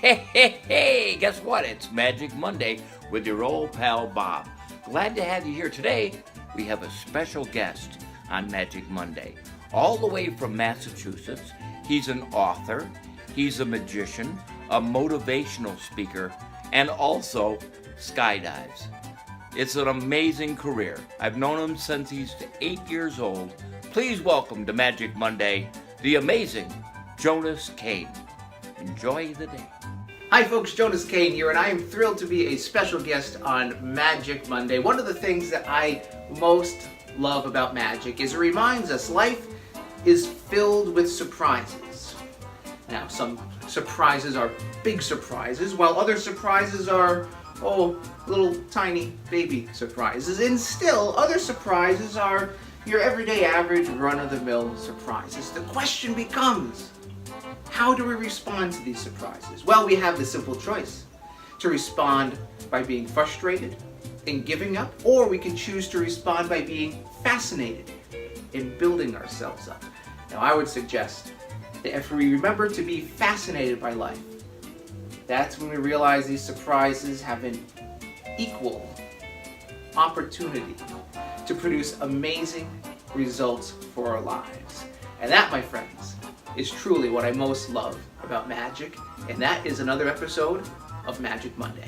Hey, guess what? It's Magic Monday with your old pal Bob. Glad to have you here today. We have a special guest on Magic Monday. All the way from Massachusetts. He's an author, he's a magician, a motivational speaker, and also skydives. It's an amazing career. I've known him since he's 8 years old. Please welcome to Magic Monday, the amazing Jonas Cain. Enjoy the day. Hi folks, Jonas Cain here, and I am thrilled to be a special guest on Magic Monday. One of the things that I most love about magic is it reminds us life is filled with surprises. Now, some surprises are big surprises, while other surprises are, little tiny baby surprises. And still, other surprises are your everyday average run-of-the-mill surprises. The question becomes, how do we respond to these surprises? Well, we have the simple choice to respond by being frustrated and giving up, or we can choose to respond by being fascinated and building ourselves up. Now, I would suggest that if we remember to be fascinated by life, that's when we realize these surprises have an equal opportunity to produce amazing results for our lives. And that, my friends, is truly what I most love about magic, and that is another episode of Magic Monday.